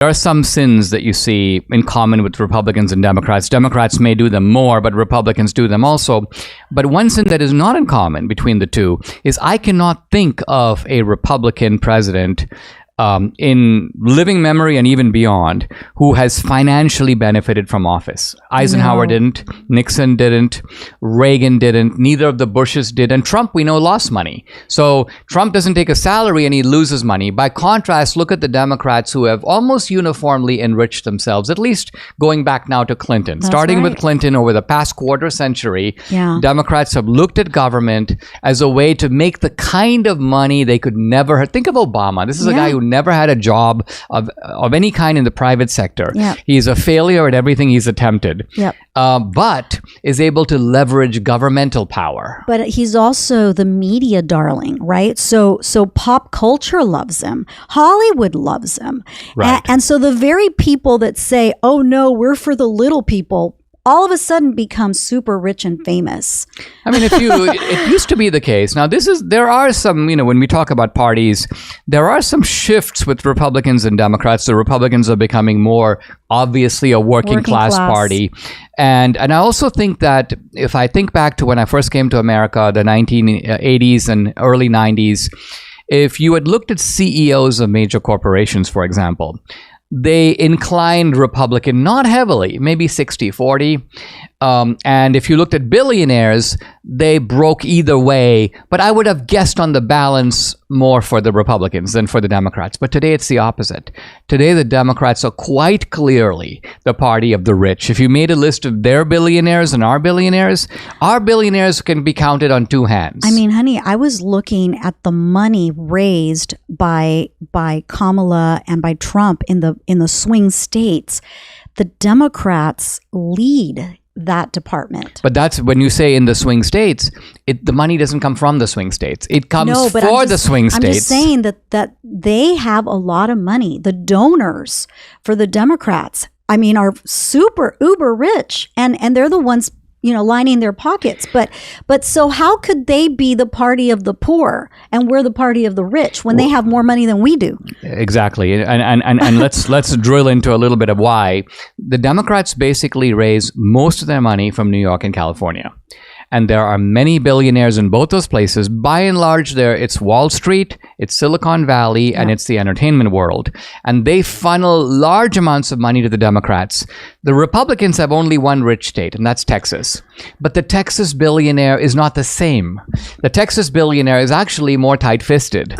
There are some sins that you see in common with Republicans and Democrats. Democrats may do them more, but Republicans do them also. But one sin that is not in common between the two is I cannot think of a Republican president in living memory and even beyond, who has financially benefited from office. Eisenhower didn't, Nixon didn't, Reagan didn't, neither of the Bushes did, and Trump, we know, lost money. So Trump doesn't take a salary and he loses money. By contrast, look at the Democrats who have almost uniformly enriched themselves, at least going back now to Clinton. That's Starting right. with Clinton over the past quarter century, Yeah. Democrats have looked at government as a way to make the kind of money they could never have. Think of Obama. This is a guy who never had a job of any kind in the private sector. Yep. He's a failure at everything he's attempted, Yep. but is able to leverage governmental power. But he's also the media darling, right? So pop culture loves him. Hollywood loves him. Right. And so the very people that say, oh no, we're for the little people, all of a sudden become super rich and famous. I mean, it used to be the case. Now, there are some, when we talk about parties, there are some shifts with Republicans and Democrats. The Republicans are becoming more obviously a working class party. And I also think that if I think back to when I first came to America, the 1980s and early 90s, if you had looked at CEOs of major corporations, for example, they inclined Republican, not heavily, maybe 60-40. And if you looked at billionaires, they broke either way. But I would have guessed on the balance more for the Republicans than for the Democrats. But today it's the opposite. Today the Democrats are quite clearly the party of the rich. If you made a list of their billionaires and our billionaires can be counted on two hands. I mean, honey, I was looking at the money raised by Kamala and by Trump in the swing states. The Democrats lead that department. But that's when you say in the swing states, the money doesn't come from the swing states. It comes for the swing states. I'm just saying that they have a lot of money. The donors for the Democrats, I mean, are super uber rich, and they're the ones lining their pockets. But so how could they be the party of the poor and we're the party of the rich when they have more money than we do? Exactly. And let's drill into a little bit of why. The Democrats basically raise most of their money from New York and California. And there are many billionaires in both those places. By and large, it's Wall Street, it's Silicon Valley, and it's the entertainment world. And they funnel large amounts of money to the Democrats. The Republicans have only one rich state, and that's Texas. But the Texas billionaire is not the same. The Texas billionaire is actually more tight-fisted.